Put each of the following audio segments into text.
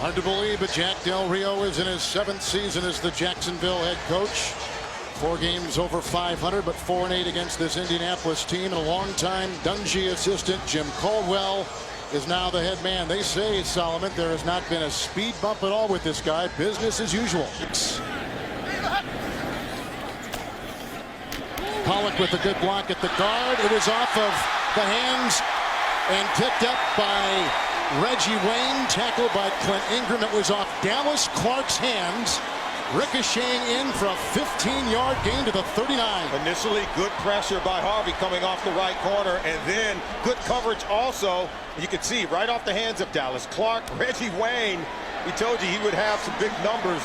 Hard to believe, but Jack Del Rio is in his 7th season as the Jacksonville head coach. 4 games over 500, but 4-8 against this Indianapolis team. And a longtime Dungy assistant, Jim Caldwell, is now the head man. They say, Solomon, there has not been a speed bump at all with this guy. Business as usual. Pollock with a good block at the guard. It is off of the hands and picked up by Reggie Wayne, tackled by Clint Ingram. It was off Dallas Clark's hands, ricocheting in for a 15-yard gain to the 39. Initially, good pressure by Harvey coming off the right corner, and then good coverage also. You can see right off the hands of Dallas Clark. Reggie Wayne, we told you he would have some big numbers.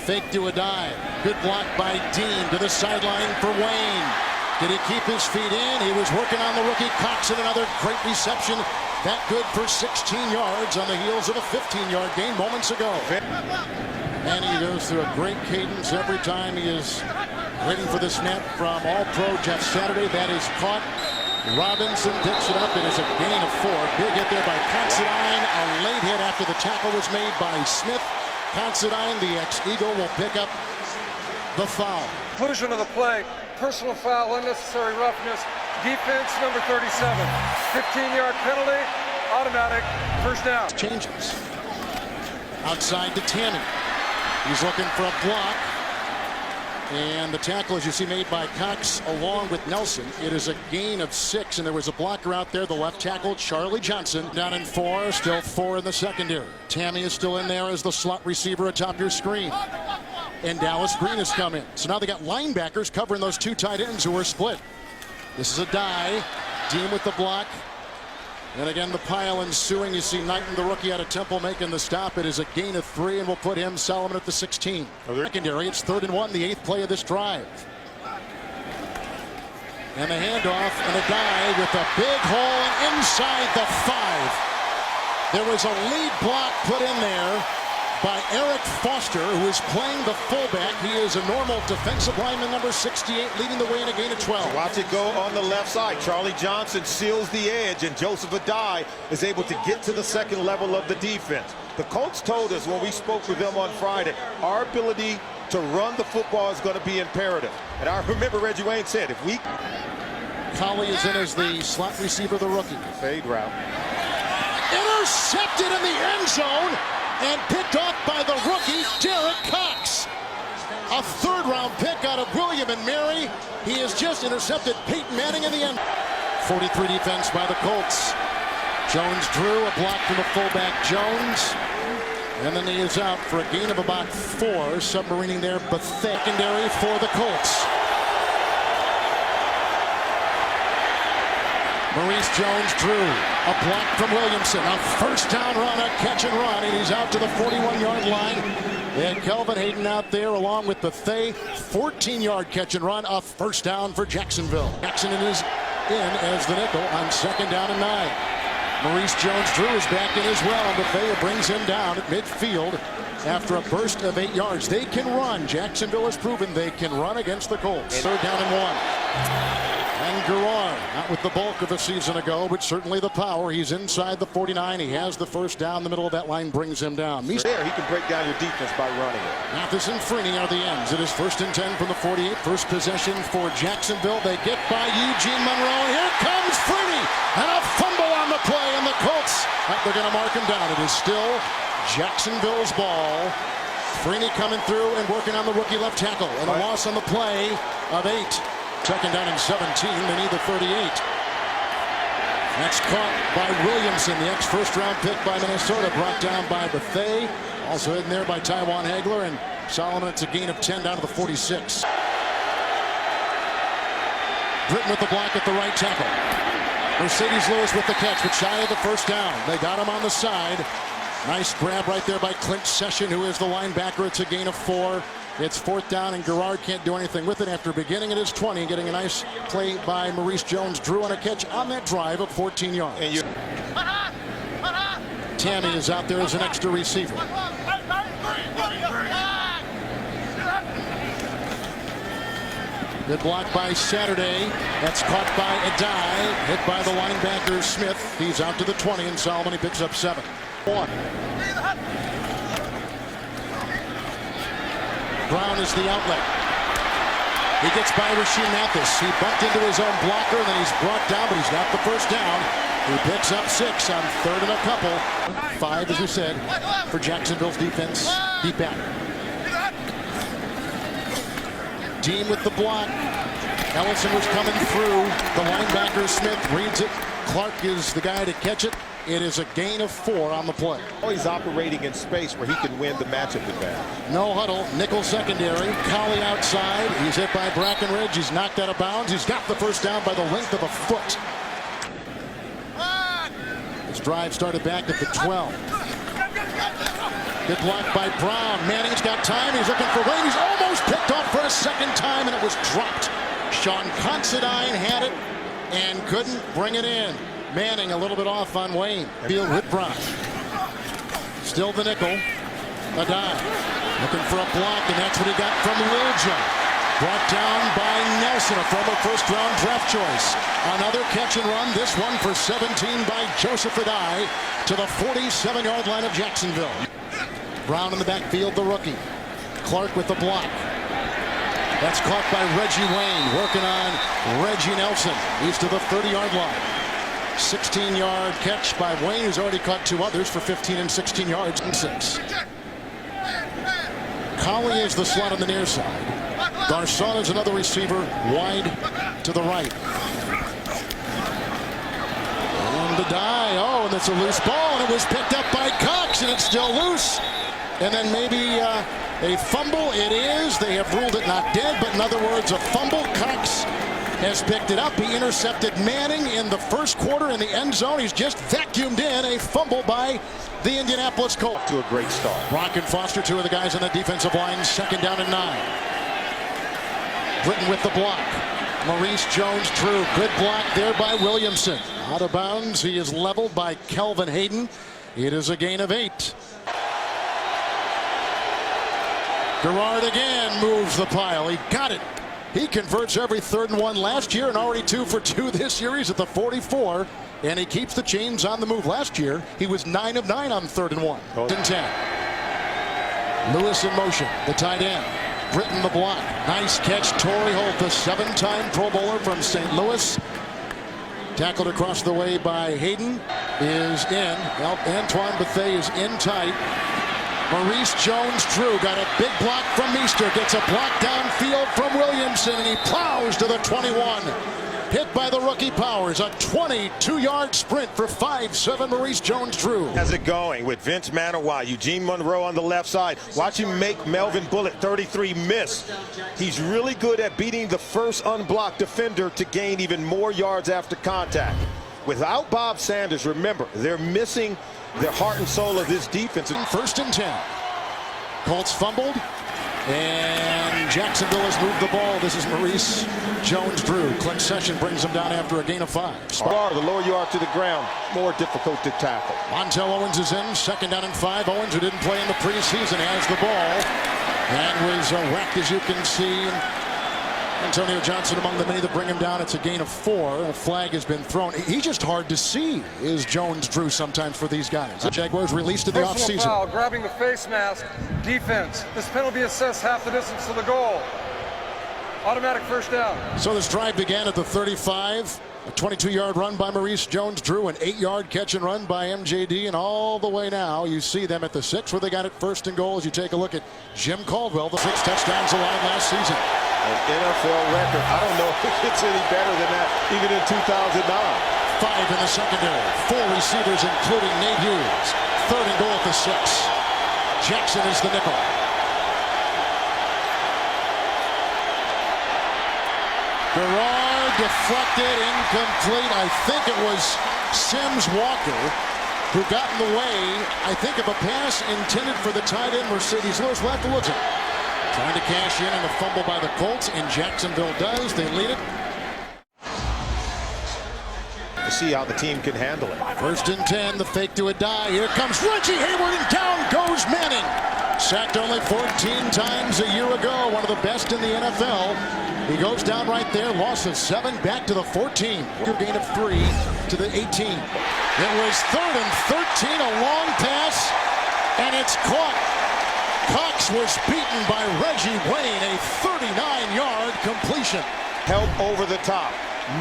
Fake to a dive. Good block by Dean to the sideline for Wayne. Did he keep his feet in? He was working on the rookie Cox, and another great reception. That good for 16 yards on the heels of a 15-yard gain moments ago. And he goes through a great cadence every time he is waiting for the snap from All-Pro Jeff Saturday. That is caught. Robinson picks it up. It is a gain of 4. Big hit there by Considine. A late hit after the tackle was made by Smith. Considine, the ex-Eagle, will pick up the foul. Conclusion of the play. Personal foul, unnecessary roughness, defense number 37. 15-yard penalty, automatic, first down. Changes. Outside to Tammy. He's looking for a block. And the tackle, as you see, made by Cox along with Nelson. It is a gain of 6, and there was a blocker out there, the left tackle, Charlie Johnson. Down in 4, still 4 in the secondary. Tammy is still in there as the slot receiver atop your screen. And Dallas Green has come in. So now they got linebackers covering those 2 tight ends who are split. This is a die. Dean with the block. And again, the pile ensuing. You see Knighton, the rookie out of Temple, making the stop. It is a gain of 3, and we'll put him, Solomon, at the 16. Secondary, it's 3rd and 1, the 8th play of this drive. And the handoff and a dive with a big hole inside the 5. There was a lead block put in there by Eric Foster, who is playing the fullback. He is a normal defensive lineman, number 68, leading the way in a gain of 12. Watch it go on the left side. Charlie Johnson seals the edge, and Joseph Adai is able to get to the second level of the defense. The Colts told us when we spoke with them on Friday, our ability to run the football is going to be imperative. And I remember Reggie Wayne said, if we... Collie is in as the slot receiver, the rookie. Fade route. Intercepted in the end zone. And picked off by the rookie, Derek Cox. A 3rd-round pick out of William and Mary. He has just intercepted Peyton Manning in the end. 43 defense by the Colts. Jones drew a block from the fullback, Jones. And then he is out for a gain of about 4. Submarining there, but secondary for the Colts. Maurice Jones-Drew, a block from Williamson, a 1st down run, a catch and run, and he's out to the 41-yard line. And Kelvin Hayden out there along with the Thay, 14-yard catch and run, a 1st down for Jacksonville. Jackson is in as the nickel on 2nd down and 9. Maurice Jones-Drew is back in as well, and Bethea brings him down at midfield after a burst of 8 yards. They can run. Jacksonville has proven they can run against the Colts. 3rd down and 1. And Gerard, not with the bulk of a season ago, but certainly the power. He's inside the 49. He has the 1st down. The middle of that line brings him down. There, he can break down your defense by running it. Mathis and Freeney are the ends. It is 1st and 10 from the 48. First possession for Jacksonville. They get by Eugene Monroe. Here comes Freeney. And a fumble on the play, and the Colts, they're going to mark him down. It is still Jacksonville's ball. Freeney coming through and working on the rookie left tackle. And a loss on the play of 8. 2nd down and 17. They need the 38. That's caught by Williamson, the ex-1st-round pick by Minnesota, brought down by Bethea. Also in there by Tywan Hagler, and Solomon, it's a gain of 10 down to the 46. Britton with the block at the right tackle. Mercedes Lewis with the catch, but shy of the 1st down. They got him on the side. Nice grab right there by Clint Session, who is the linebacker. It's a gain of 4. It's 4th down, and Gerard can't do anything with it after beginning at his 20, getting a nice play by Maurice Jones-Drew on a catch on that drive of 14 yards. Tammy is out there as an extra receiver. Hey, 33, 33. Good block by Saturday. That's caught by Adai. Hit by the linebacker Smith. He's out to the 20, and Solomon, he picks up 7. 1. Brown is the outlet. He gets by Rasheed Mathis. He bumped into his own blocker, and then he's brought down, but he's got the first down. He picks up 6 on 3rd and a couple. 5, as we said, for Jacksonville's defense. Deep back. Team with the block. Ellison was coming through. The linebacker Smith reads it. Clark is the guy to catch it. It is a gain of 4 on the play. Oh, he's operating in space where he can win the matchup advantage. No huddle. Nickel secondary. Collie outside. He's hit by Brackenridge. He's knocked out of bounds. He's got the first down by the length of a foot. His drive started back at the 12. Good block by Brown. Manning's got time. He's looking for Wayne. He's almost picked off for a second time, and it was dropped. Sean Considine had it and couldn't bring it in. Manning a little bit off on Wayne. Field with Brown. Still the nickel. Adai looking for a block, and that's what he got from Liljah. Brought down by Nelson, a former first-round draft choice. Another catch and run. This one for 17 by Joseph Adai to the 47-yard line of Jacksonville. Brown in the backfield, the rookie. Clark with the block. That's caught by Reggie Wayne, working on Reggie Nelson. He's to the 30-yard line. 16-yard catch by Wayne, who's already caught 2 others for 15 and 16 yards and 6. Collie is the slot on the near side. Garcon is another receiver wide to the right. And Adai, and it's a loose ball, and it was picked up by Cox, and it's still loose. And then maybe a fumble. It is. They have ruled it not dead, but in other words, a fumble. Cox has picked it up. He intercepted Manning in the first quarter in the end zone. He's just vacuumed in a fumble by the Indianapolis Colts. To a great start. Brock and Foster, 2 of the guys on the defensive line. 2nd down and 9. Britton with the block. Maurice Jones-Drew. Good block there by Williamson. Out of bounds. He is leveled by Kelvin Hayden. It is a gain of 8. Gerard again moves the pile. He got it. He converts every 3rd and 1 last year and already 2 for 2 this year. He's at the 44, and he keeps the chains on the move. Last year, he was 9 of 9 on 3rd and 1. 3rd and 10. Lewis in motion, the tight end. Britton the block. Nice catch. Torrey Holt, the 7-time Pro Bowler from St. Louis. Tackled across the way by Hayden. Is in. Antoine Bethea is in tight. Maurice Jones-Drew got a big block from Meester. Gets a block downfield from Williamson, and he plows to the 21. Hit by the rookie Powers. A 22-yard sprint for 5'7" Maurice Jones-Drew. How's it going with Vince Manawa, Eugene Monroe on the left side? Watch him make Melvin Bullitt, 33, miss. He's really good at beating the first unblocked defender to gain even more yards after contact. Without Bob Sanders, remember, they're missing the heart and soul of this defense. 1st and 10. Colts fumbled, and Jacksonville has moved the ball. This is Maurice Jones-Drew. Clint Session brings him down after a gain of 5. The lower you are to the ground, more difficult to tackle. Montel Owens is in. 2nd down and 5. Owens, who didn't play in the preseason, has the ball and was whacked, as you can see. Antonio Johnson among the many that bring him down. It's a gain of 4. A flag has been thrown. He's just hard to see, is Jones-Drew, sometimes for these guys. The Jaguars released in the offseason. Foul, grabbing the face mask. Defense. This penalty assessed half the distance to the goal. Automatic 1st down. So this drive began at the 35. A 22-yard run by Maurice Jones-Drew, an 8-yard catch and run by MJD, and all the way now you see them at the 6 where they got it 1st and goal. As you take a look at Jim Caldwell, the 6 touchdowns allowed last season. An NFL record. I don't know if it's any better than that, even in 2009. 5 in the secondary. 4 receivers, including Nate Hughes. 3rd and goal at the 6. Jackson is the nickel. Gerard deflected, incomplete. I think it was Sims Walker who got in the way, I think, of a pass intended for the tight end Mercedes Lewis. We'll have to look at it. Trying to cash in on a fumble by the Colts, and Jacksonville does. They lead it. To see how the team can handle it. 1st and 10, the fake to Adai. Here comes Reggie Hayward, and down goes Manning. Sacked only 14 times a year ago, one of the best in the NFL. He goes down right there, loss of 7, back to the 14. Gain of 3 to the 18. It was 3rd and 13, a long pass, and it's caught. Cox was beaten by Reggie Wayne, a 39-yard completion. Help over the top.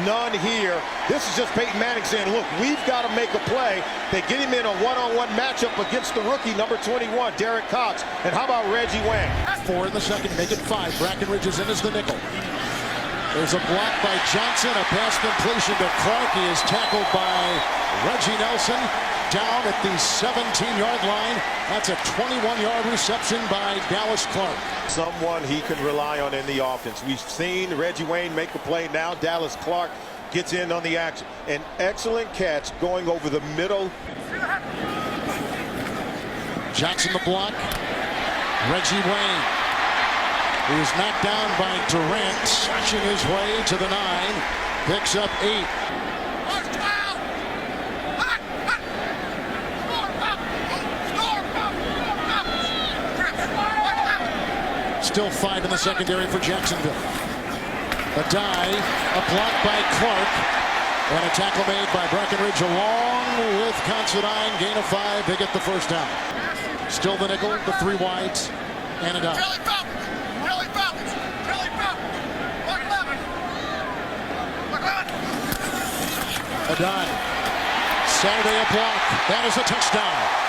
None here. This is just Peyton Manning saying, look, we've got to make a play. They get him in a one-on-one matchup against the rookie, number 21, Derek Cox. And how about Reggie Wayne? 4 in the second, make it 5. Brackenridge is in as the nickel. There's a block by Johnson, a pass completion to Clark. He is tackled by Reggie Nelson down at the 17-yard line. That's a 21-yard reception by Dallas Clark. Someone he can rely on in the offense. We've seen Reggie Wayne make a play. Now Dallas Clark gets in on the action. An excellent catch going over the middle. Jackson the block. Reggie Wayne. He's knocked down by Durant, slashing his way to the 9. Picks up 8. Still 5 in the secondary for Jacksonville. A dive, a block by Clark, and a tackle made by Brackenridge along with Considine. Gain of 5. They get the first down. Still the nickel, the 3 wides, and a dive. A dive. Saturday a block. That is a touchdown.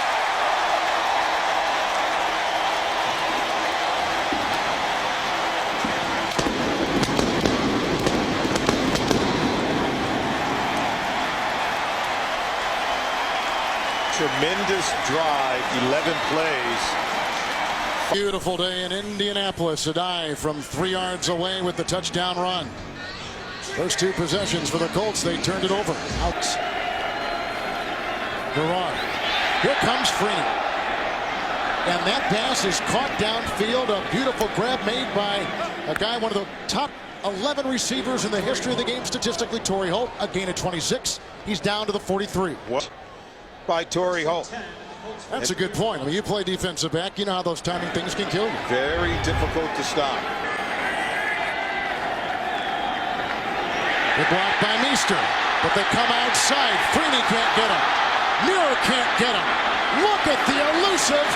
Tremendous drive, 11 plays. Beautiful day in Indianapolis. A dive from 3 yards away with the touchdown run. First 2 possessions for the Colts, they turned it over. Out. Gerard. Here comes Freeney. And that pass is caught downfield. A beautiful grab made by a guy, one of the top 11 receivers in the history of the game statistically, Torrey Holt. A gain of 26. He's down to the 43. What? By Torrey Holt. That's a good point. I mean, you play defensive back, you know how those timing things can kill you. Very difficult to stop. They're blocked by Meester, but they come outside. Freeney can't get him. Muir can't get him. Look at the elusive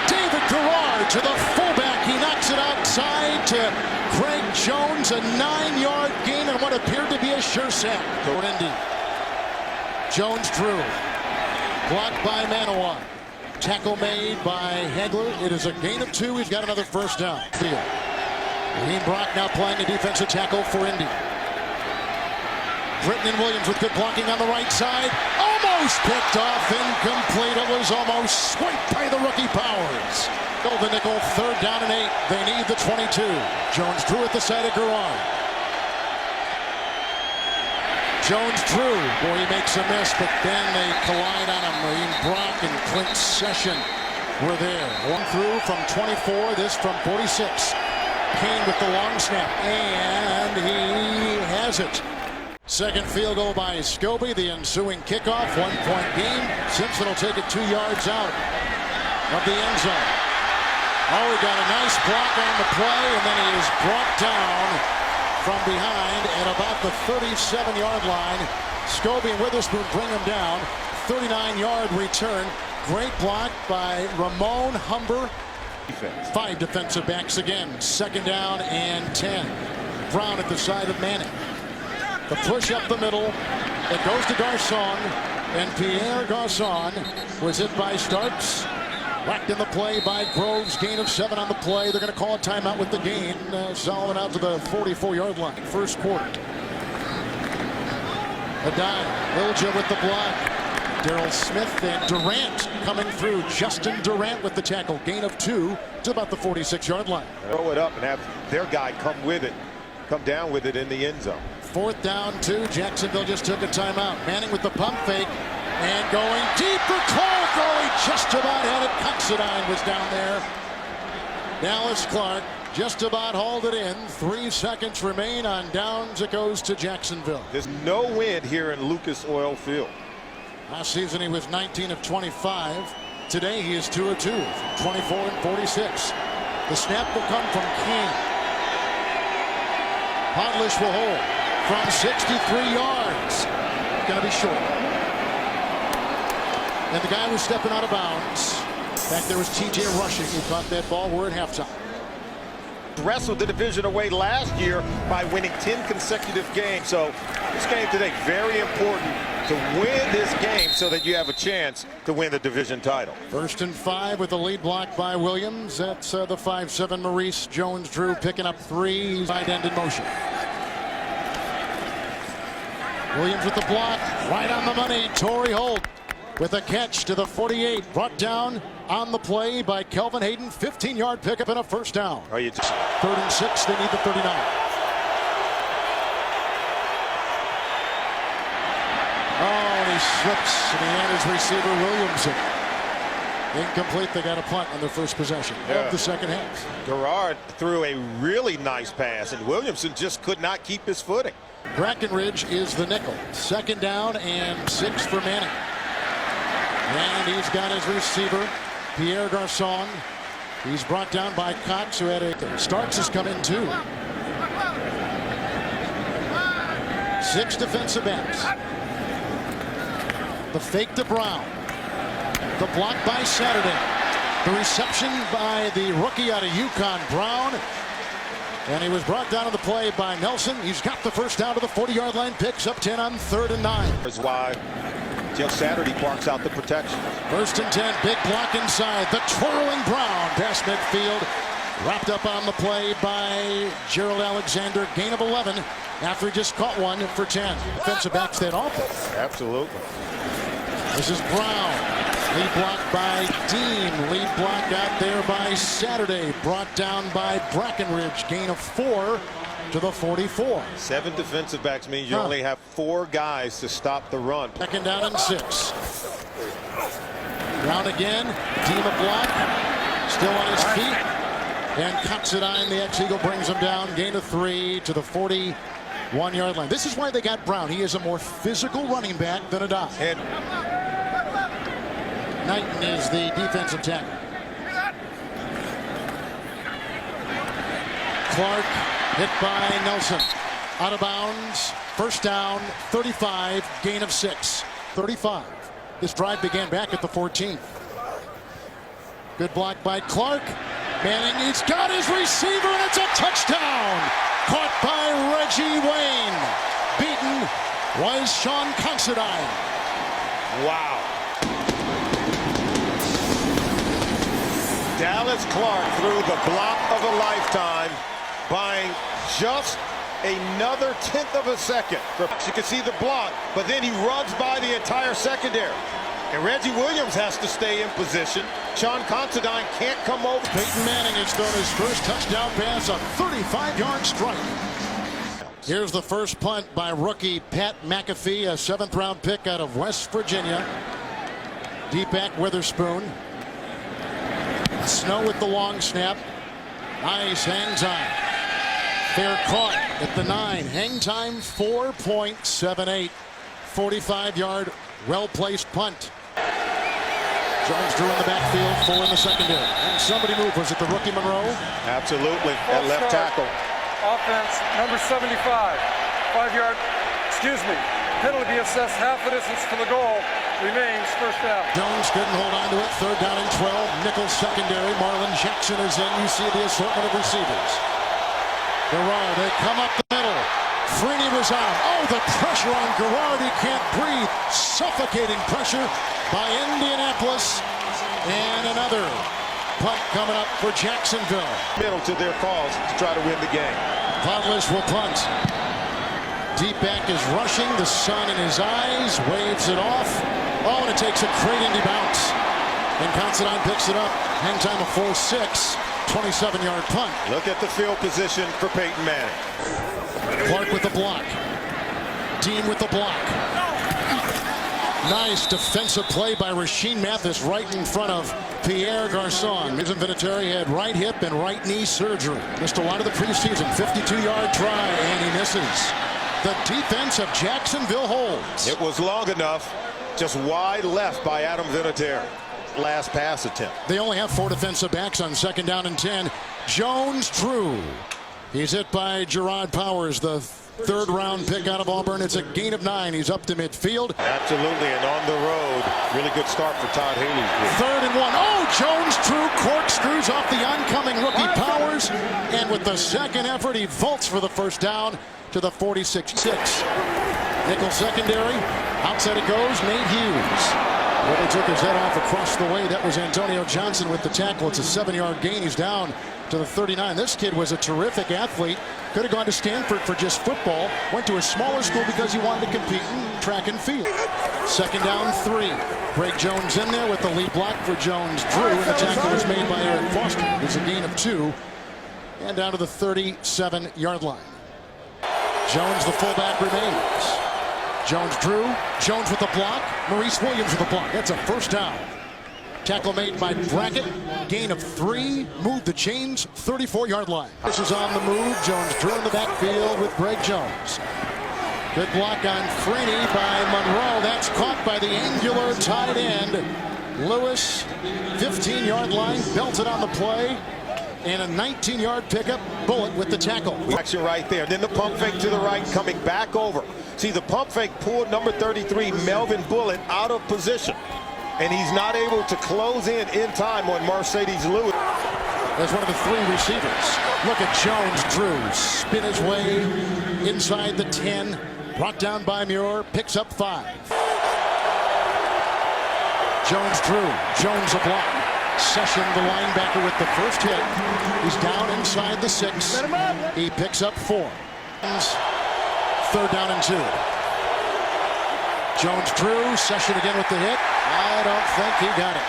David Gerard to the fullback. He knocks it outside to Craig Jones, a 9-yard gain on what appeared to be a sure sack. Indy. Jones drew. Blocked by Manawan. Tackle made by Hagler. It is a gain of 2. He's got another first down. Raheem Brock now playing a defensive tackle for Indy. Britton and Williams with good blocking on the right side. Almost picked off, incomplete. It was almost swiped by the rookie Powers. The nickel, 3rd down and 8. They need the 22. Jones drew at the side of Gerard. Jones drew. Boy, he makes a miss, but then they collide on him. Raheem Brock and Clint Session were there. One through from 24, this from 46. Kane with the long snap, and he has it. Second field goal by Scobie. The ensuing kickoff, 1-point game. Simpson will take it 2 yards out of the end zone. Oh, he got a nice block on the play, and then he is brought down from behind at about the 37-yard line. Scobie and Witherspoon bring him down. 39-yard return. Great block by Ramon Humber. 5 defensive backs again. 2nd down and 10. Brown at the side of Manning. The push up the middle. It goes to Garçon. And Pierre Garçon was hit by Starks. Whacked in the play by Groves. Gain of 7 on the play. They're going to call a timeout with the gain. Solomon out to the 44-yard line. First quarter. A dive. Ilja with the block. Darrell Smith and Durant coming through. Justin Durant with the tackle. Gain of 2 to about the 46-yard line. Throw it up and have their guy come with it. Come down with it in the end zone. 4th down 2. Jacksonville just took a timeout. Manning with the pump fake. And going deep for Clark. Oh, he just about had it. Considine was down there. Dallas Clark just about hauled it in. 3 seconds remain on downs. It goes to Jacksonville. There's no wind here in Lucas Oil Field. Last season he was 19 of 25. Today he is 2 of 2. 24 and 46. The snap will come from King. Podlish will hold from 63 yards. Going to be short. And the guy was stepping out of bounds. In fact, there was T.J. Rushing who caught that ball. We're at halftime. Wrestled the division away last year by winning 10 consecutive games. So this game today, very important to win this game so that you have a chance to win the division title. 1st and 5 with the lead block by Williams. That's the 5'7" Maurice Jones-Drew picking up 3. He's tight end in motion. Williams with the block, right on the money. Torrey Holt with a catch to the 48, brought down on the play by Kelvin Hayden. 15-yard pickup and a first down. 3rd and 6, they need the 39. Oh, and he slips, and he had his receiver Williamson. Incomplete. They got a punt on their first possession of the second half. Gerard threw a really nice pass, and Williamson just could not keep his footing. Brackenridge is the nickel. 2nd down and 6 for Manning. And he's got his receiver, Pierre Garçon. He's brought down by Cox, who had a... Starks has come in too. 6 defensive backs. The fake to Brown. The block by Saturday. The reception by the rookie out of UConn, Brown. And he was brought down to the play by Nelson. He's got the first down to the 40-yard line. Picks up 10 on 3rd and 9. That's why Jeff Saturday parks out the protection. 1st and 10, big block inside. The twirling Brown past midfield. Wrapped up on the play by Gerald Alexander. Gain of 11 after he just caught one for 10. Defensive backs that awful. Absolutely. This is Brown. Lead block by Dean. Lead block out there by Saturday. Brought down by Brackenridge. Gain of 4 to the 44. 7 defensive backs means you only have 4 guys to stop the run. 2nd down and 6. Brown again. Dean a block. Still on his feet. And Considine, the ex-Eagle, brings him down. Gain of 3 to the 41-yard line. This is why they got Brown. He is a more physical running back than a dot. Knighton is the defensive tackle. Clark hit by Nelson. Out of bounds. First down, 35. Gain of 6. 35. This drive began back at the 14. Good block by Clark. Manning, he's got his receiver, and it's a touchdown. Caught by Reggie Wayne. Beaten was Sean Considine. Wow. Dallas Clark threw the block of a lifetime, buying just another 1/10 of a second. You can see the block, but then he runs by the entire secondary. And Reggie Williams has to stay in position. Sean Considine can't come over. Peyton Manning has thrown his first touchdown pass, a 35-yard strike. Here's the first punt by rookie Pat McAfee, a 7th-round pick out of West Virginia. Deep back Witherspoon. Snow with the long snap. Nice hang time. Fair caught at the 9. Hang time 4.78. 45-yard well-placed punt. Jones-Drew in the backfield, 4 in the secondary. And somebody moved. Was it the rookie Monroe? Absolutely. At left tackle. Offense, number 75. 5-yard, penalty be assessed half the distance to the goal. Remains first down. Jones couldn't hold on to it. 3rd down and 12. Nickel secondary. Marlon Jackson is in. You see the assortment of receivers. Gerard, they come up the middle. Freeney was on. Oh, the pressure on Gerard. He can't breathe. Suffocating pressure by Indianapolis. And another punt coming up for Jacksonville. Middle to their cause to try to win the game. Podlish will punt. Deep back is rushing. The sun in his eyes. Waves it off. Oh, and it takes a crazy bounce. And Considine picks it up. Hang time of 4.6. 27-yard punt. Look at the field position for Peyton Manning. Clark with the block. Dean with the block. Nice defensive play by Rasheem Mathis right in front of Pierre Garçon. Vincent Vinatieri had right hip and right knee surgery. Missed a lot of the preseason. 52-yard try, and he misses. The defense of Jacksonville holds. It was long enough, just wide left by Adam Vinatieri. Last pass attempt. They only have 4 defensive backs on 2nd down and 10. Jones-Drew. He's hit by Gerard Powers, the third-round pick out of Auburn. It's a gain of 9. He's up to midfield. Absolutely, and on the road, really good start for Todd Haley's group. 3rd and 1. Oh, Jones Drew corkscrews off the oncoming rookie Powers, and with the second effort, he vaults for the first down to the 46-6. Nickel secondary. Outside it goes, Nate Hughes. Really took his head off across the way. That was Antonio Johnson with the tackle. It's a 7-yard gain. He's down to the 39. This kid was a terrific athlete. Could have gone to Stanford for just football. Went to a smaller school because he wanted to compete in track and field. 2nd down 3. Greg Jones in there with the lead block for Jones Drew. And the tackle was made by Eric Foster. It's a gain of 2. And down to the 37-yard line. Jones, the fullback, remains. Jones Drew. Jones with the block. Maurice Williams with the block. That's a first down. Tackle made by Brackett. Gain of 3. Move the chains. 34-yard line. This is on the move. Jones Drew in the backfield with Greg Jones. Good block on Freeney by Monroe. That's caught by the angular tight end. Lewis, 15-yard line. Belted on the play. And a 19-yard pickup. Bullet with the tackle. Action right there. Then the pump fake to the right, coming back over. See, the pump fake pulled number 33, Melvin Bullitt, out of position. And he's not able to close in time on Mercedes Lewis. As one of the 3 receivers. Look at Jones Drew. Spin his way inside the 10. Brought down by Muir. Picks up 5. Jones Drew. Jones a block. Session, the linebacker, with the first hit. He's down inside the 6. He picks up 4. 3rd down and 2. Jones Drew. Session again with the hit. I don't think he got it.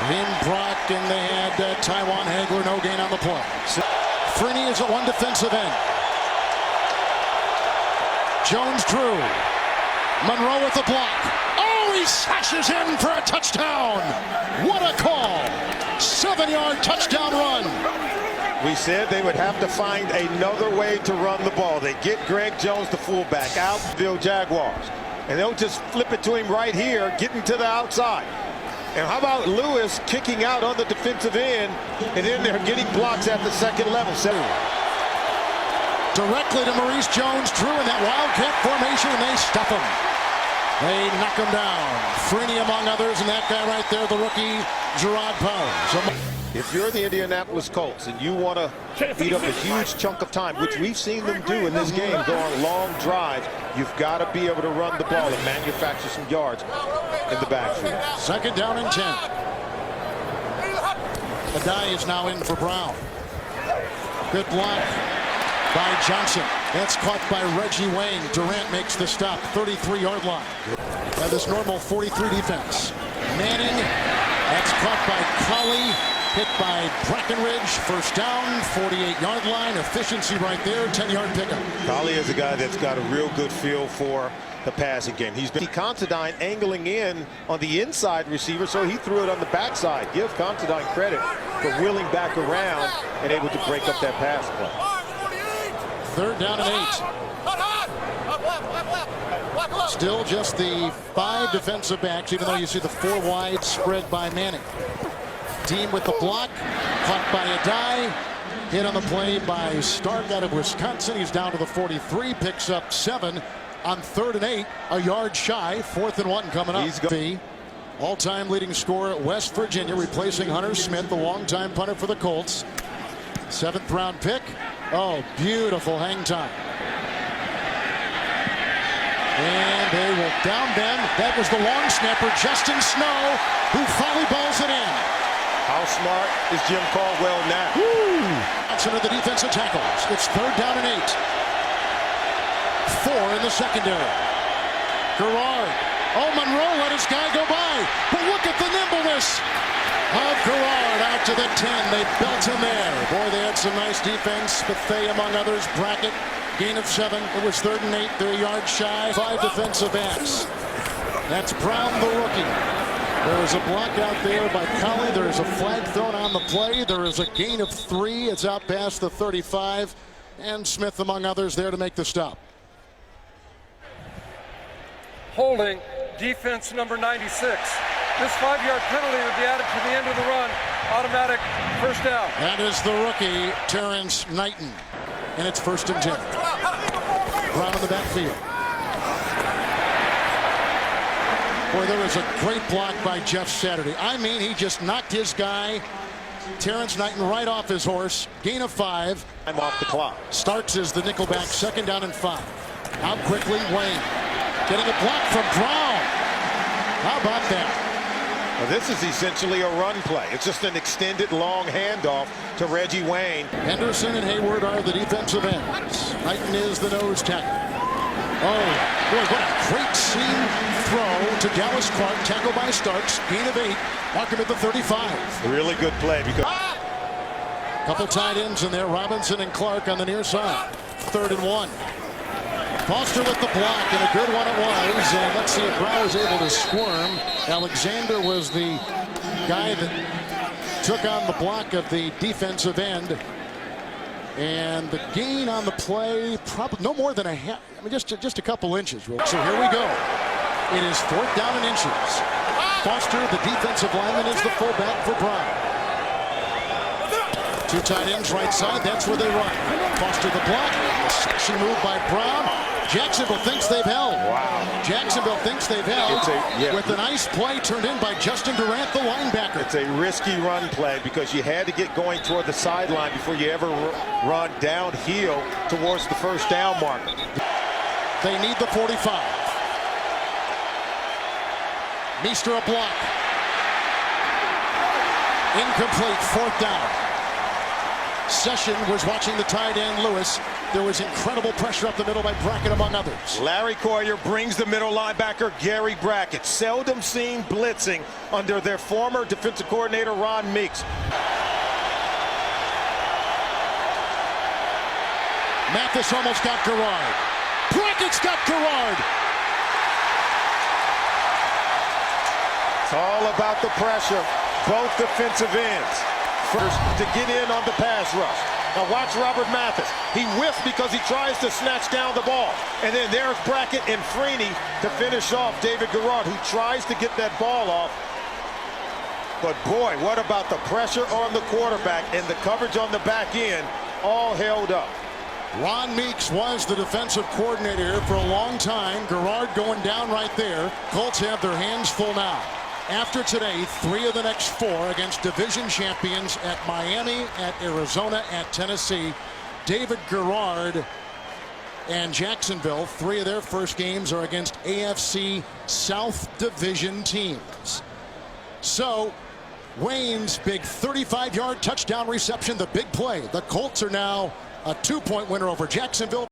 Lynn Brock, and they had Taiwan Hagler. No gain on the play. Freeney is at 1 defensive end. Jones Drew. Monroe with the block. Oh, he sashes in for a touchdown. What a call. 7-yard touchdown run. We said they would have to find another way to run the ball. They get Greg Jones, the fullback, out Jacksonville Jaguars. And they'll just flip it to him right here, getting to the outside. And how about Lewis kicking out on the defensive end, and then they're getting blocks at the second level. Directly to Maurice Jones Drew in that wildcat formation, and they stop him. They knock him down. Freeney among others, and that guy right there, the rookie, Gerard Powers. If you're the Indianapolis Colts and you want to eat up a huge chunk of time, which we've seen them do in this game, go on long drives, you've got to be able to run the ball and manufacture some yards in the backfield. 2nd down and 10. Adai is now in for Brown. Good block by Johnson. That's caught by Reggie Wayne. Durant makes the stop. 33-yard line. This normal 43 defense. Manning. That's caught by Colley. Hit by Breckenridge. First down. 48-yard line. Efficiency right there. 10-yard pickup. Colley is a guy that's got a real good feel for the passing game. He's been Considine angling in on the inside receiver, so he threw it on the backside. Give Considine credit for wheeling back around and able to break up that pass play. 3rd down and 8. Still just the 5 defensive backs, even though you see the 4 wide spread by Manning. Dean with the block, caught by Adai. Hit on the play by Stark out of Wisconsin. He's down to the 43, picks up 7 on 3rd and 8, a yard shy. 4th and 1 coming up. All-time leading scorer at West Virginia, replacing Hunter Smith, the longtime punter for the Colts. 7th round pick. Oh, beautiful hang time. And they will down them. That was the long snapper, Justin Snow, who volleyballs it in. How smart is Jim Caldwell now? Johnson of the defensive tackles. It's 3rd down and 8. 4 in the secondary. Gerard. Oh, Monroe let his guy go by. But look at the nimbleness of Gerard out to the 10. They belt him there. Boy, they had some nice defense. Bethea among others. Brackett. Gain of 7. It was 3rd and 8. They're a yard shy. 5 defensive backs. That's Brown, the rookie. There is a block out there by Colley. There is a flag thrown on the play. There is a gain of 3. It's out past the 35. And Smith, among others, there to make the stop. Holding defense number 96. This 5-yard penalty would be added to the end of the run. Automatic first down. That is the rookie, Terrence Knighton. and it's 1st and 10. Brown in the backfield. Boy, there was a great block by Jeff Saturday. I mean, he just knocked his guy, Terrence Knighton, right off his horse. Gain of 5. I'm off the clock. Starts as the nickelback, 2nd down and 5. Out quickly, Wayne. Getting a block from Brown. How about that? Well, this is essentially a run play. It's just an extended long handoff to Reggie Wayne. Henderson and Hayward are the defensive ends. Knighton is the nose tackle. Oh, boy, what a great seam throw to Dallas Clark. Tackle by Starks. Gain of 8. Mark him at the 35. Really good play because Couple tight ends in there. Robinson and Clark on the near side. 3rd and 1. Foster with the block, and a good one it was. And let's see if Brown was able to squirm. Alexander was the guy that took on the block of the defensive end. And the gain on the play, probably no more than a half. I mean, just a couple inches. So here we go. It is 4th down and inches. Foster, the defensive lineman, is the fullback for Brown. 2 tight ends right side. That's where they run. Foster the block. A section move by Brown. Jacksonville thinks they've held. wow. Jacksonville thinks they've held with a nice play turned in by Justin Durant, the linebacker. It's a risky run play because you had to get going toward the sideline before you ever run downhill towards the 1st down marker. They need the 45. Meester a block. Incomplete, 4th down. Session was watching the tight end, Lewis. There was incredible pressure up the middle by Brackett, among others. Larry Coyer brings the middle linebacker, Gary Brackett. Seldom seen blitzing under their former defensive coordinator, Ron Meeks. Mathis almost got Gerard. Brackett's got Gerard. It's all about the pressure. Both defensive ends. First to get in on the pass rush. Now watch Robert Mathis. He whiffs because he tries to snatch down the ball. And then there's Brackett and Freeney to finish off David Gerard, who tries to get that ball off. But boy, what about the pressure on the quarterback and the coverage on the back end, all held up. Ron Meeks was the defensive coordinator here for a long time. Gerard going down right there. Colts have their hands full now. After today, 3 of the next 4 against division champions at Miami, at Arizona, at Tennessee. David Gerard and Jacksonville, 3 of their first games are against AFC South Division teams. So Wayne's big 35-yard touchdown reception, the big play. The Colts are now a 2-point winner over Jacksonville.